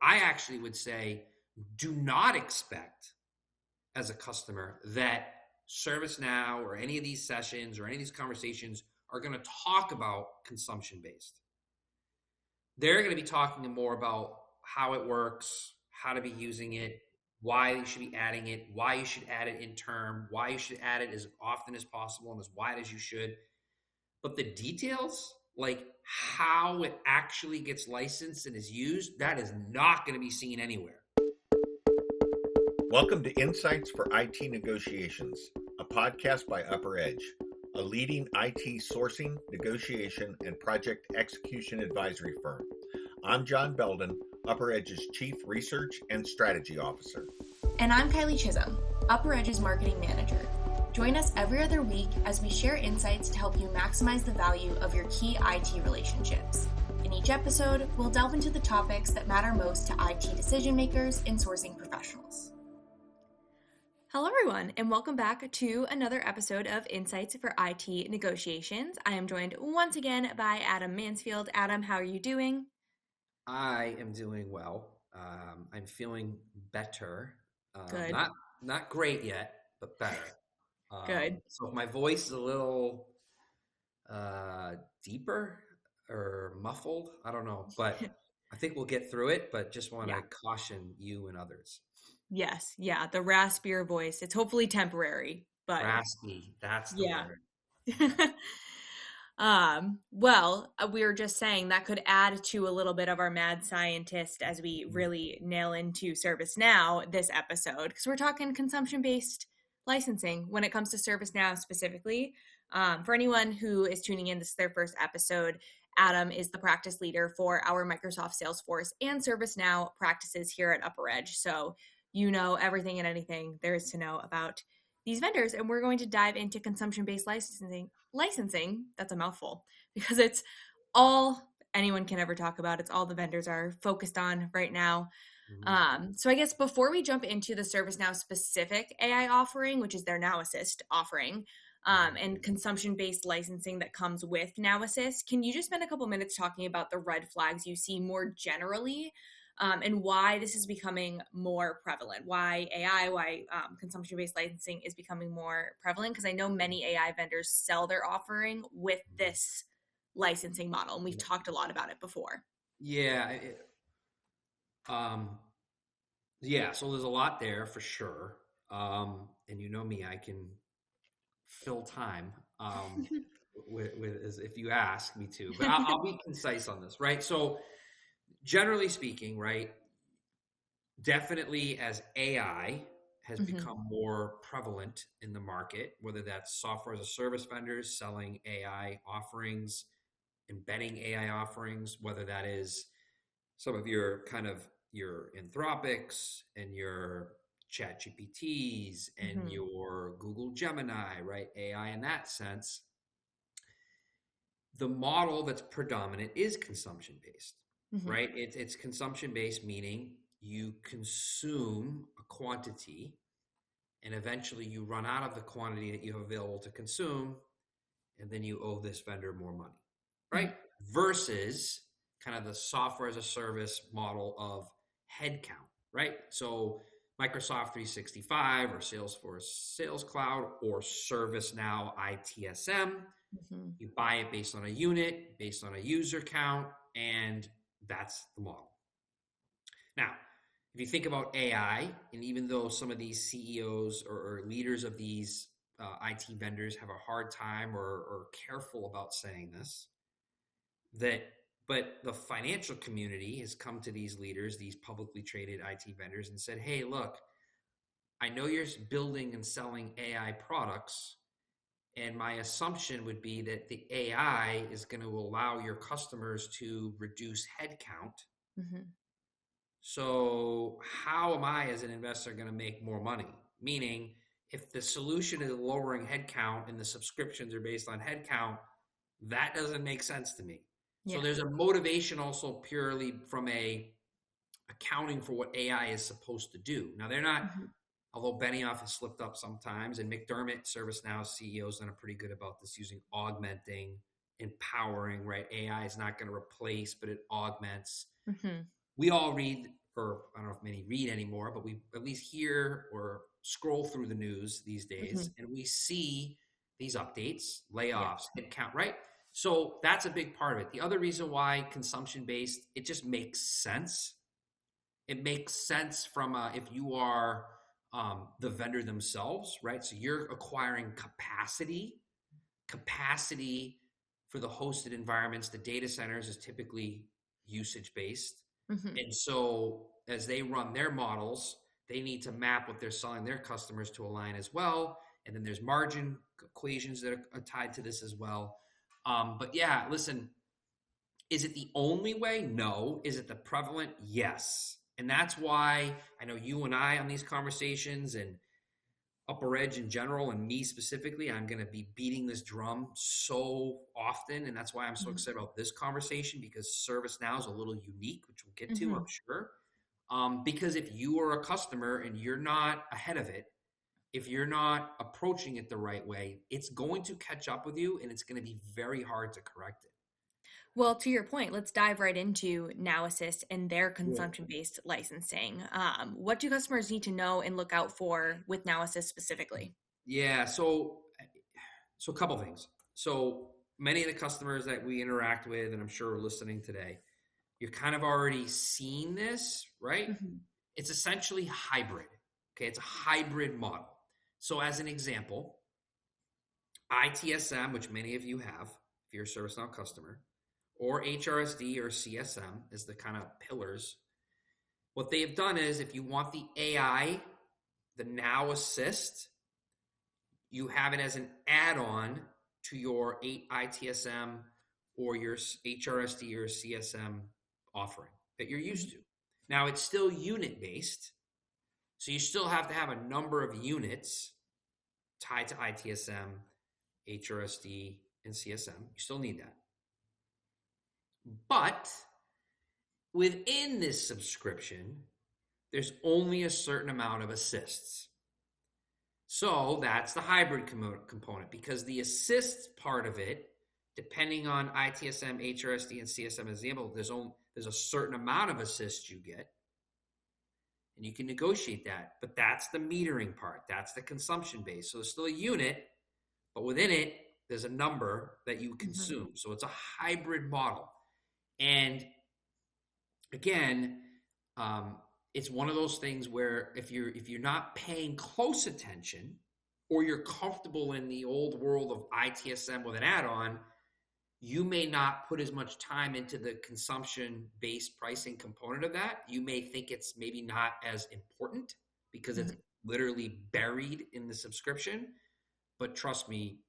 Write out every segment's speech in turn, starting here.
I actually would say, do not expect as a customer that ServiceNow or any of these sessions or any of these conversations are going to talk about consumption-based. They're going to be talking more about how it works, how to be using it, why you should be adding it, why you should add it in term, why you should add it as often as possible and as wide as you should. But the details, like how it actually gets licensed and is used, that is not going to be seen anywhere. Welcome to Insights for IT Negotiations, a podcast by Upper Edge, a leading IT sourcing, negotiation, and project execution advisory firm. I'm John Belden, Upper Edge's Chief Research and Strategy Officer. And I'm Kylie Chisholm, Upper Edge's Marketing Manager. Join us every other week as we share insights to help you maximize the value of your key IT relationships. In each episode, we'll delve into the topics that matter most to IT decision makers and sourcing professionals. Hello, everyone, and welcome back to another episode of Insights for IT Negotiations. I am joined once again by Adam Mansfield. Adam, how are you doing? I am doing well. I'm feeling better. Good. Not great yet, but better. Good. So if my voice is a little deeper or muffled, I don't know, but I think we'll get through it. But just want to caution you and others. Yes, the raspier voice. It's hopefully temporary, but raspy. That's the word. Well, we were just saying that could add to a little bit of our mad scientist as we really nail into ServiceNow this episode, because we're talking consumption-based licensing when it comes to ServiceNow specifically. For anyone who is tuning in, this is their first episode. Adam is the practice leader for our Microsoft Salesforce and ServiceNow practices here at Upper Edge. So you know everything and anything there is to know about these vendors. And we're going to dive into consumption-based licensing. That's a mouthful because it's all anyone can ever talk about. It's all the vendors are focused on right now. So I guess before we jump into the ServiceNow specific AI offering, which is their Now Assist offering, and consumption-based licensing that comes with Now Assist, can you just spend a couple minutes talking about the red flags you see more generally, and why this is becoming more prevalent, why AI, why consumption-based licensing is becoming more prevalent? Because I know many AI vendors sell their offering with this licensing model, and we've talked a lot about it before. So there's a lot there for sure. And you know me, I can fill time with as if you ask me to, but I'll be concise on this, right? So generally speaking, right, definitely as AI has become more prevalent in the market, whether that's software as a service vendors selling AI offerings, embedding AI offerings, whether that is some of your kind of your Anthropics and your ChatGPTs and your Google Gemini, right? AI in that sense. The model that's predominant is consumption-based, right? It's consumption-based, meaning you consume a quantity and eventually you run out of the quantity that you have available to consume, and then you owe this vendor more money, right? Versus kind of the software as a service model of headcount, right? So Microsoft 365 or Salesforce Sales Cloud or ServiceNow ITSM, you buy it based on a unit, based on a user count, and that's the model. Now, if you think about AI, and even though some of these CEOs or leaders of these IT vendors have a hard time or careful about saying this, but the financial community has come to these leaders, these publicly traded IT vendors, and said, hey, look, I know you're building and selling AI products, and my assumption would be that the AI is going to allow your customers to reduce headcount. So how am I as an investor going to make more money? Meaning, if the solution is lowering headcount and the subscriptions are based on headcount, that doesn't make sense to me. So there's a motivation also purely from a accounting for what AI is supposed to do. Now they're not, although Benioff has slipped up sometimes, and McDermott, ServiceNow CEO, has done pretty good about this, using augmenting, empowering, right? AI is not going to replace, but it augments. We all read or I don't know if many read anymore, but we at least hear or scroll through the news these days, and we see these updates, layoffs, headcount, right? So that's a big part of it. The other reason why consumption-based, it just makes sense. It makes sense from if you are the vendor themselves, right? So you're acquiring capacity for the hosted environments. The data centers is typically usage-based. And so as they run their models, they need to map what they're selling their customers to align as well. And then there's margin equations that are tied to this as well. But yeah, listen, is it the only way? No. Is it the prevalent? Yes. And that's why I know you and I on these conversations and Upper Edge in general and me specifically, I'm going to be beating this drum so often. And that's why I'm so excited about this conversation, because ServiceNow is a little unique, which we'll get to, I'm sure. Because if you are a customer and you're not ahead of it, if you're not approaching it the right way, it's going to catch up with you and it's going to be very hard to correct it. Well, to your point, let's dive right into Now Assist and their consumption-based licensing. What do customers need to know and look out for with Now Assist specifically? Yeah, so a couple things. So many of the customers that we interact with, and I'm sure are listening today, you're kind of already seeing this, right? It's essentially hybrid. Okay, it's a hybrid model. So as an example, ITSM, which many of you have, if you're a ServiceNow customer, or HRSD or CSM is the kind of pillars. What they have done is, if you want the AI, the Now Assist, you have it as an add-on to your ITSM or your HRSD or CSM offering that you're used to. Now, it's still unit-based, so you still have to have a number of units tied to ITSM, HRSD, and CSM. You still need that. But within this subscription, there's only a certain amount of assists. So that's the hybrid component, because the assist part of it, depending on ITSM, HRSD, and CSM as the example, there's a certain amount of assists you get, and you can negotiate that. But that's the metering part. That's the consumption base. So there's still a unit, but within it, there's a number that you consume. So it's a hybrid model. And again, it's one of those things where if you're not paying close attention, or you're comfortable in the old world of ITSM with an add-on, you may not put as much time into the consumption-based pricing component of that. You may think it's maybe not as important because it's literally buried in the subscription. But trust me,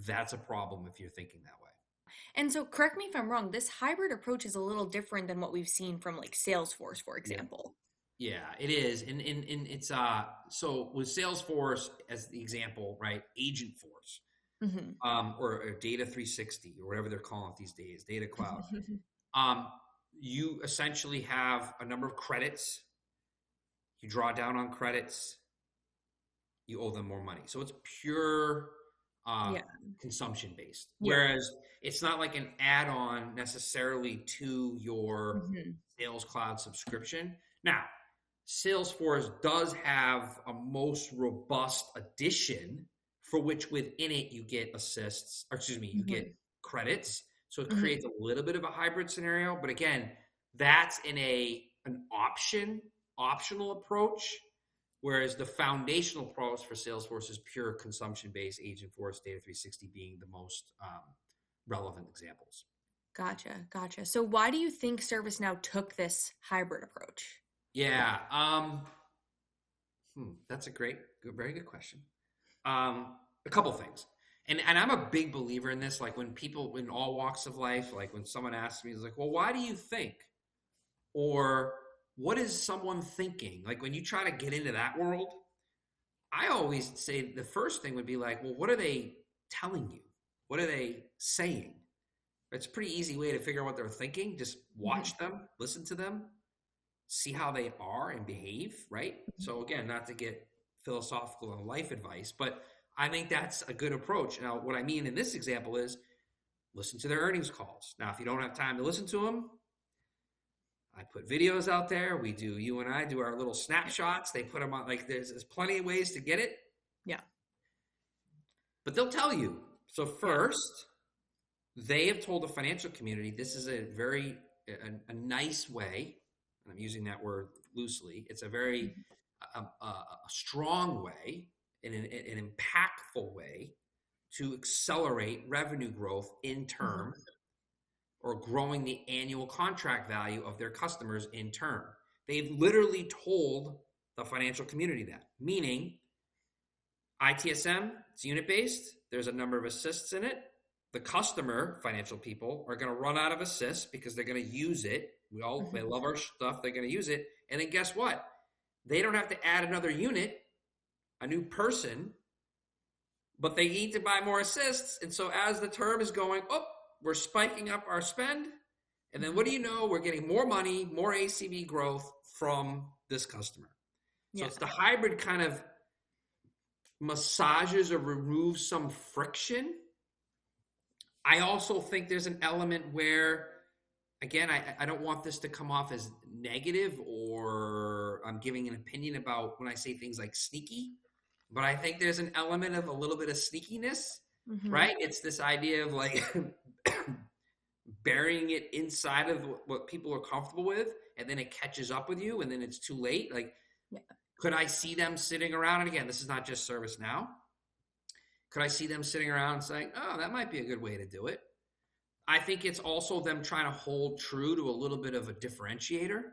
that's a problem if you're thinking that way. And so correct me if I'm wrong, this hybrid approach is a little different than what we've seen from like Salesforce, for example. Yeah, it is. And it's so with Salesforce as the example, right? Agentforce, or Data 360 or whatever they're calling it these days, Data Cloud. You essentially have a number of credits. You draw down on credits. You owe them more money. So it's pure consumption based. Whereas it's not like an add-on necessarily to your Sales Cloud subscription. Now, Salesforce does have a most robust addition for which within it you get assists, or excuse me, you get credits. So it creates a little bit of a hybrid scenario. But again, that's in an optional approach. Whereas the foundational approach for Salesforce is pure consumption-based, Agentforce, Data 360 being the most relevant examples. Gotcha. So why do you think ServiceNow took this hybrid approach? Yeah, that's a very good question. A couple things. And I'm a big believer in this. Like when people in all walks of life, like when someone asks me, it's like, well, why do you think? Or what is someone thinking? Like when you try to get into that world, I always say the first thing would be like, well, what are they telling you? What are they saying? It's a pretty easy way to figure out what they're thinking. Just watch them, listen to them, see how they are and behave, right? So again, not to get philosophical on life advice, but I think that's a good approach. Now, what I mean in this example is listen to their earnings calls. Now, if you don't have time to listen to them, I put videos out there. You and I do our little snapshots. They put them on, like there's plenty of ways to get it. Yeah. But they'll tell you. So first, they have told the financial community this is a very a nice way, and I'm using that word loosely. It's a very a strong way, an impactful way to accelerate revenue growth in turn, or growing the annual contract value of their customers in turn. They've literally told the financial community that, meaning ITSM, it's unit-based. There's a number of assists in it. The customer, financial people, are going to run out of assists because they're going to use it. They love our stuff. They're going to use it. And then guess what? They don't have to add another unit, a new person, but they need to buy more assists. And so as the term is going, we're spiking up our spend. And then what do you know? We're getting more money, more ACV growth from this customer. So it's the hybrid kind of massages or removes some friction. I also think there's an element where, again, I don't want this to come off as negative or I'm giving an opinion about when I say things like sneaky, but I think there's an element of a little bit of sneakiness, right? It's this idea of like burying it inside of what people are comfortable with, and then it catches up with you, and then it's too late. Like, could I see them sitting around? And again, this is not just ServiceNow. Could I see them sitting around and saying, oh, that might be a good way to do it? I think it's also them trying to hold true to a little bit of a differentiator,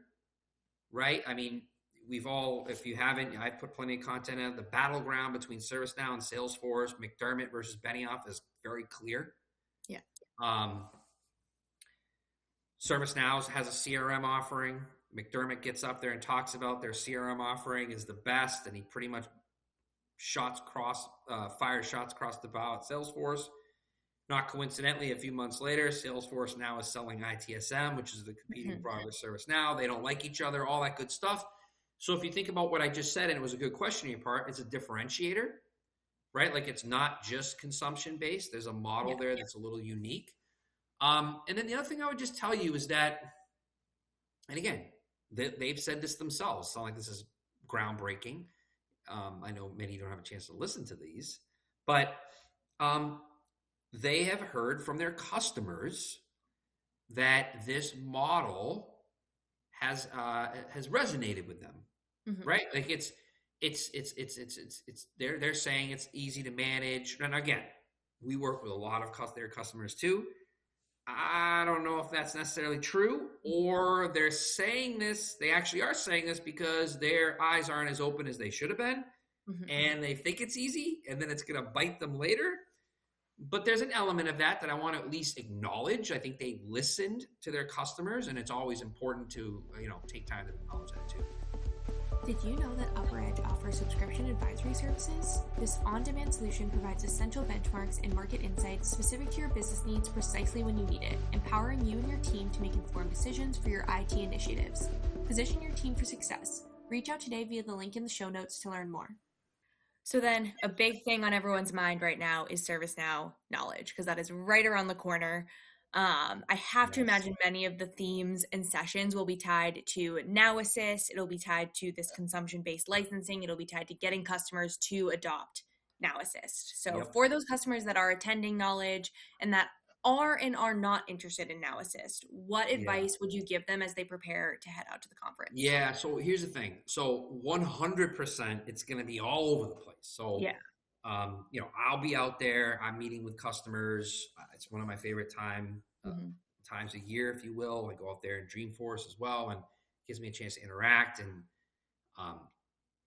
right? I mean, we've all, if you haven't, I put plenty of content out. The battleground between ServiceNow and Salesforce, McDermott versus Benioff, is very clear. Yeah. ServiceNow has a CRM offering. McDermott gets up there and talks about their CRM offering is the best, and he pretty much fires shots across the bow at Salesforce. Not coincidentally, a few months later, Salesforce now is selling ITSM, which is the competing product of ServiceNow. They don't like each other, all that good stuff. So if you think about what I just said, and it was a good question on your part, it's a differentiator, right? Like it's not just consumption-based. There's a model there that's a little unique. And then the other thing I would just tell you is that, and again, they've said this themselves. It's not like this is groundbreaking. I know many don't have a chance to listen to these, but they have heard from their customers that this model has resonated with them, right? Like they're saying it's easy to manage. And again, we work with a lot of their customers too. I don't know if that's necessarily true, or they're saying this, they actually are saying this because their eyes aren't as open as they should have been, and they think it's easy, and then it's going to bite them later. But there's an element of that I want to at least acknowledge. I think they listened to their customers, and it's always important to take time to acknowledge that too. Did you know that UpperEdge offers subscription advisory services? This on-demand solution provides essential benchmarks and market insights specific to your business needs precisely when you need it, empowering you and your team to make informed decisions for your IT initiatives. Position your team for success. Reach out today via the link in the show notes to learn more. So then a big thing on everyone's mind right now is ServiceNow Knowledge, because that is right around the corner. I have to imagine many of the themes and sessions will be tied to Now Assist. It'll be tied to this consumption-based licensing. It'll be tied to getting customers to adopt Now Assist. So for those customers that are attending Knowledge and that are and are not interested in Now Assist, what advice would you give them as they prepare to head out to the conference? Yeah, so here's the thing. So 100%, it's going to be all over the place. So I'll be out there. I'm meeting with customers. It's one of my favorite times a year, if you will. I go out there in Dreamforce as well, and it gives me a chance to interact. And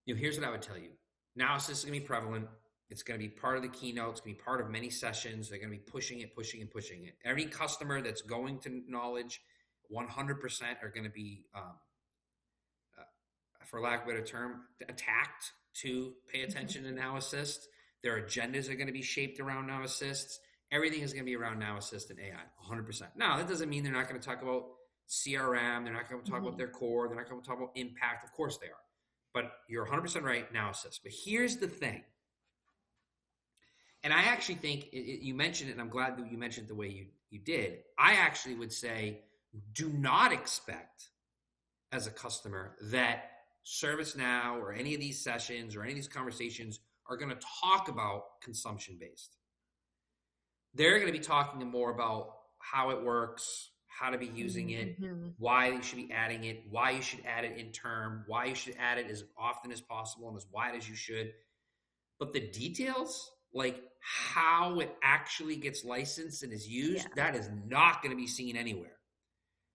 here's what I would tell you. Now Assist is going to be prevalent. It's going to be part of the keynote. It's going to be part of many sessions. They're going to be pushing it. Every customer that's going to Knowledge, 100% are going to be, for lack of a better term, attacked to pay attention to Now Assist. Their agendas are going to be shaped around Now Assist. Everything is going to be around Now Assist and AI, 100%. Now, that doesn't mean they're not going to talk about CRM. They're not going to talk about their core. They're not going to talk about impact. Of course they are. But you're 100% right, Now Assist. But here's the thing. And I actually think you mentioned it, and I'm glad that you mentioned it the way you did. I actually would say do not expect as a customer that ServiceNow or any of these sessions or any of these conversations are going to talk about consumption-based. They're going to be talking more about how it works, how to be using it, why you should be adding it, why you should add it in term, why you should add it as often as possible and as wide as you should. But the details, like how it actually gets licensed and is used, that is not going to be seen anywhere.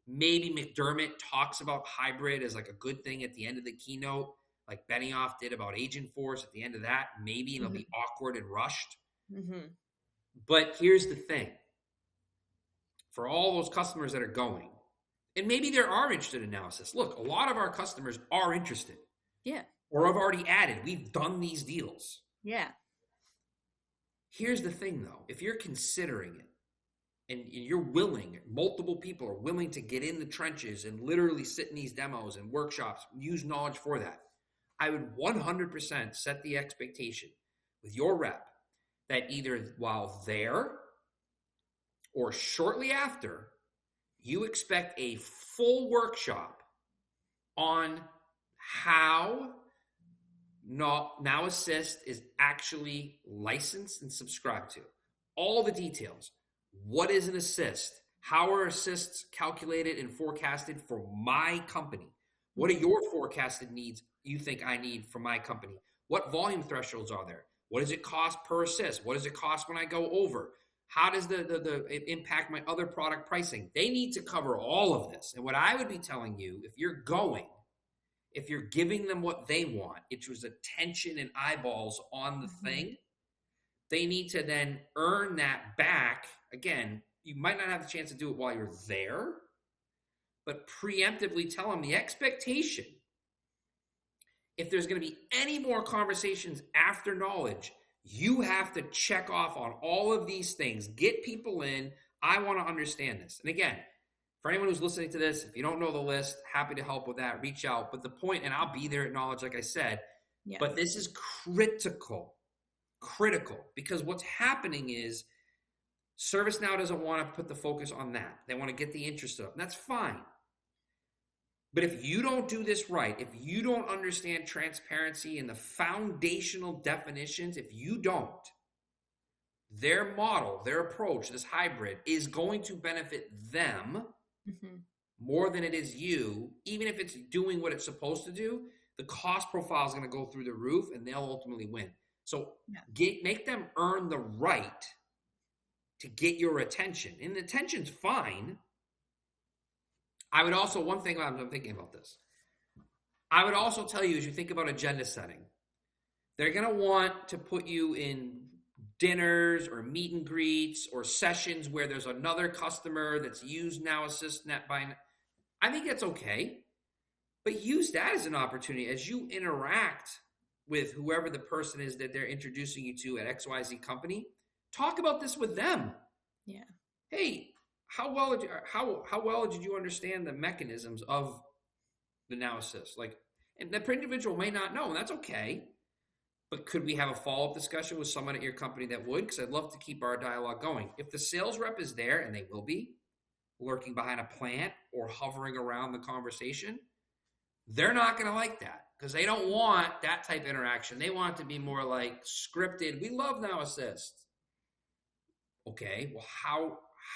Maybe McDermott talks about hybrid as like a good thing at the end of the keynote, like Benioff did about Agentforce at the end of that. Maybe it'll be awkward and rushed. But here's the thing. For all those customers that are going, and maybe there are interested in Now Assist. Look, a lot of our customers are interested. Yeah. Or have already added. We've done these deals. Yeah. Here's the thing, though. If you're considering it, and you're willing, multiple people are willing to get in the trenches and literally sit in these demos and workshops, use knowledge for that, I would 100% set the expectation with your rep that either while there or shortly after, you expect a full workshop on how Now Assist is actually licensed and subscribed to. All the details. What is an assist? How are assists calculated and forecasted for my company? What are your forecasted needs you think I need for my company? What volume thresholds are there? What does it cost per assist? What does it cost when I go over? How does it impact my other product pricing? They need to cover all of this. And what I would be telling you, if you're giving them what they want, which was attention and eyeballs on the thing, they need to then earn that back. Again, you might not have the chance to do it while you're there, but preemptively tell them the expectation. If there's going to be any more conversations after knowledge, you have to check off on all of these things. Get people in. I want to understand this. And again, for anyone who's listening to this, if you don't know the list, happy to help with that. Reach out. But the point, and I'll be there at knowledge, like I said, but this is critical, because what's happening is ServiceNow doesn't want to put the focus on that. They want to get the interest up, and that's fine. But if you don't do this right, if you don't understand transparency and the foundational definitions, if you don't, their model, their approach, this hybrid is going to benefit them more than it is you. Even if it's doing what it's supposed to do, the cost profile is going to go through the roof and they'll ultimately win. So make them earn the right to get your attention. And attention's fine. I would also, one thing I'm thinking about this, I would also tell you as you think about agenda setting, they're going to want to put you in dinners or meet and greets or sessions where there's another customer that's used Now Assist I think that's okay, but use that as an opportunity as you interact with whoever the person is that they're introducing you to at XYZ company. Talk about this with them. Yeah. Hey, how well did you understand the mechanisms of the Now Assist? And the individual may not know, and that's okay. But could we have a follow-up discussion with someone at your company that would? Because I'd love to keep our dialogue going. If the sales rep is there, and they will be, lurking behind a plant or hovering around the conversation, they're not going to like that because they don't want that type of interaction. They want it to be more like scripted. We love Now Assist. Okay, well,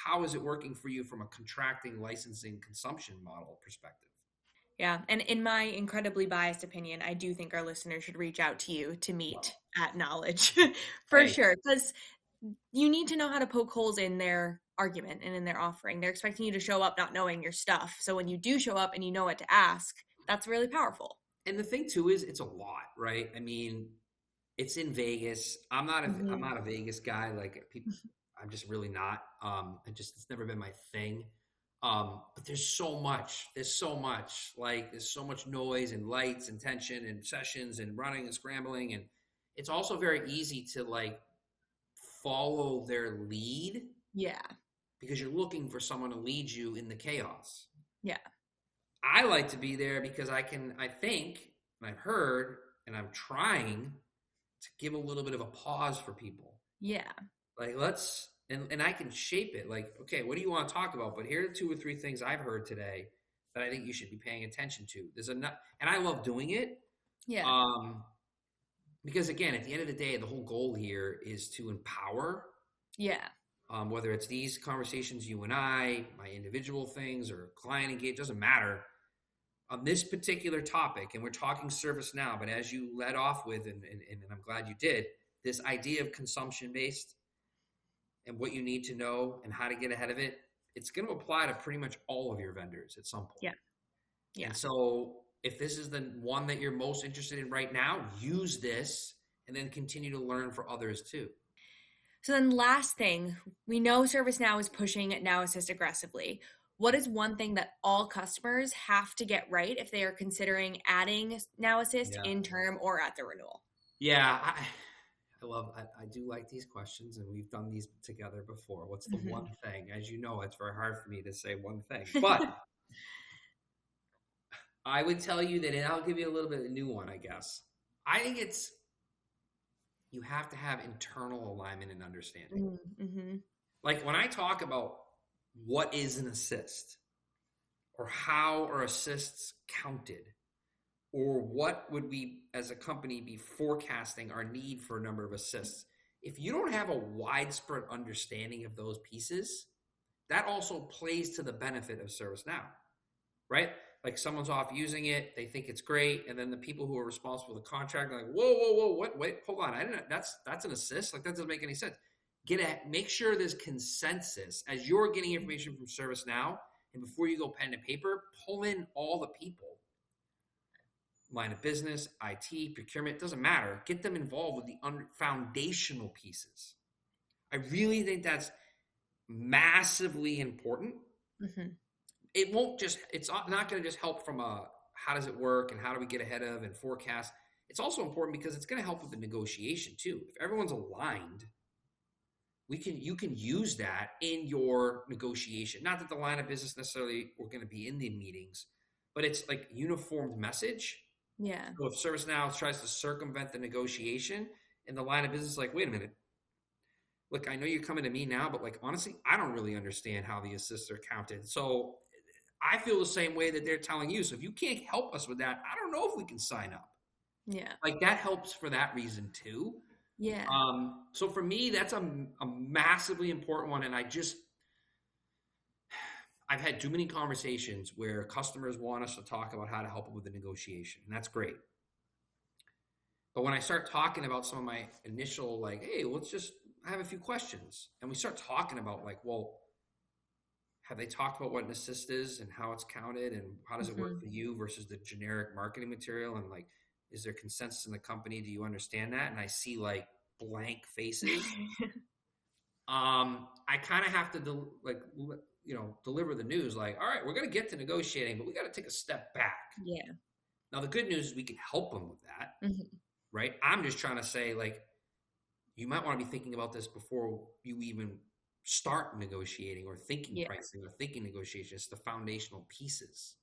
how is it working for you from a contracting, licensing, consumption model perspective? Yeah, and in my incredibly biased opinion, I do think our listeners should reach out to you to meet at Knowledge for sure, because you need to know how to poke holes in their argument and in their offering. They're expecting you to show up not knowing your stuff. So when you do show up and you know what to ask, that's really powerful. And the thing too is it's a lot, right? I mean, it's in Vegas. I'm not a Vegas guy. Like people, I'm just really not. It's never been my thing. But there's so much, like there's so much noise and lights and tension and sessions and running and scrambling. And it's also very easy to like follow their lead. Yeah. Because you're looking for someone to lead you in the chaos. Yeah. I like to be there because I think, and I've heard, and I'm trying to give a little bit of a pause for people. Yeah. Like and I can shape it like, okay, what do you want to talk about? But here are 2 or 3 things I've heard today that I think you should be paying attention to. And I love doing it. Yeah. Because again, at the end of the day, the whole goal here is to empower. Yeah. Whether it's these conversations, you and I, my individual things, or client engagement, doesn't matter. On this particular topic, and we're talking ServiceNow, but as you led off with, and I'm glad you did, this idea of consumption-based and what you need to know and how to get ahead of it, it's going to apply to pretty much all of your vendors at some point. Yeah. Yeah. And so if this is the one that you're most interested in right now, use this and then continue to learn for others too. So then last thing, we know ServiceNow is pushing Now Assist aggressively. What is one thing that all customers have to get right if they are considering adding Now Assist in term or at the renewal? Yeah, I do like these questions, and we've done these together before. What's the one thing? As you know, it's very hard for me to say one thing, but I would tell you that, and I'll give you a little bit of a new one, I guess. I think it's, you have to have internal alignment and understanding. Mm-hmm. Like when I talk about what is an assist, or how are assists counted, or what would we as a company be forecasting our need for a number of assists, if you don't have a widespread understanding of those pieces, that also plays to the benefit of ServiceNow, right? Like someone's off using it, they think it's great, and then the people who are responsible for the contract are like, whoa, what? Wait, hold on, I didn't. That's an assist. Like that doesn't make any sense. Make sure there's consensus as you're getting information from ServiceNow, and before you go pen to paper, pull in all the people, line of business, IT, procurement, doesn't matter. Get them involved with the foundational pieces. I really think that's massively important. Mm-hmm. It's not going to just help from how does it work and how do we get ahead of and forecast. It's also important because it's going to help with the negotiation too. If everyone's aligned, you can use that in your negotiation. Not that the line of business necessarily are going to be in the meetings, but it's like uniformed message. Yeah. So if ServiceNow tries to circumvent the negotiation and the line of business is like, wait a minute, look, I know you're coming to me now, but like, honestly, I don't really understand how the assists are counted. So I feel the same way that they're telling you. So if you can't help us with that, I don't know if we can sign up. Yeah. Like that helps for that reason too. Yeah. So for me, that's a massively important one. And I've had too many conversations where customers want us to talk about how to help them with the negotiation, and that's great. But when I start talking about some of my initial, like, hey, I have a few questions, and we start talking about like, well, have they talked about what an assist is and how it's counted and how does it work for you versus the generic marketing material, and like, is there consensus in the company? Do you understand that? And I see like blank faces. I kind of have to deliver the news like, all right, we're going to get to negotiating, but we got to take a step back. Yeah. Now the good news is we can help them with that, right? I'm just trying to say like, you might want to be thinking about this before you even start negotiating or thinking pricing or thinking negotiation. It's the foundational pieces.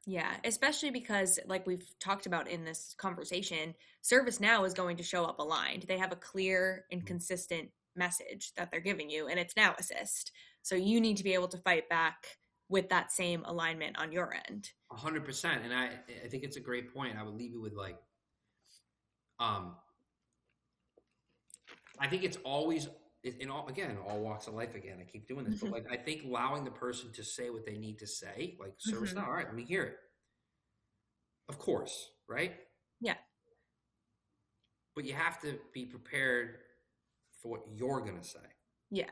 Yeah, especially because like we've talked about in this conversation, ServiceNow is going to show up aligned. They have a clear and consistent message that they're giving you, and it's Now Assist. So you need to be able to fight back with that same alignment on your end. 100%. And I think it's a great point. I would leave it with like, I think it's always in all walks of life again. I keep doing this, but like, I think allowing the person to say what they need to say, like ServiceNow, all right, let me hear it. Of course, right? Yeah. But you have to be prepared for what you're going to say. Yeah.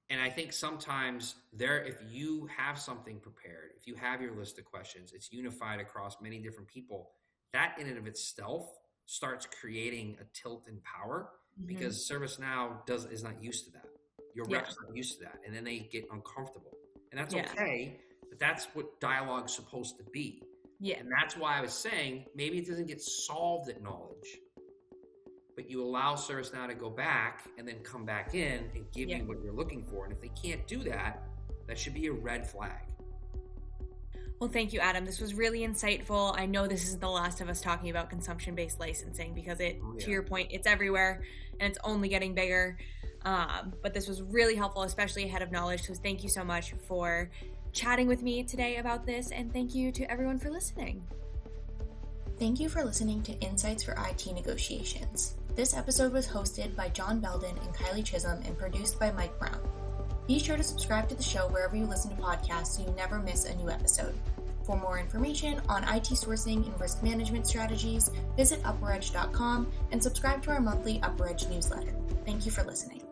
And I think sometimes if you have something prepared, if you have your list of questions, it's unified across many different people, that in and of itself starts creating a tilt in power because ServiceNow is not used to that. Your reps aren't used to that. And then they get uncomfortable. And that's okay, but that's what dialogue's supposed to be. Yeah. And that's why I was saying maybe it doesn't get solved at knowledge, but you allow ServiceNow to go back and then come back in and give you what you're looking for. And if they can't do that, that should be a red flag. Well, thank you, Adam. This was really insightful. I know this isn't the last of us talking about consumption-based licensing because to your point, it's everywhere and it's only getting bigger. But this was really helpful, especially ahead of knowledge. So thank you so much for chatting with me today about this, and thank you to everyone for listening. Thank you for listening to Insights for IT Negotiations. This episode was hosted by John Belden and Kylie Chisholm and produced by Mike Brown. Be sure to subscribe to the show wherever you listen to podcasts so you never miss a new episode. For more information on IT sourcing and risk management strategies, visit UpperEdge.com and subscribe to our monthly UpperEdge newsletter. Thank you for listening.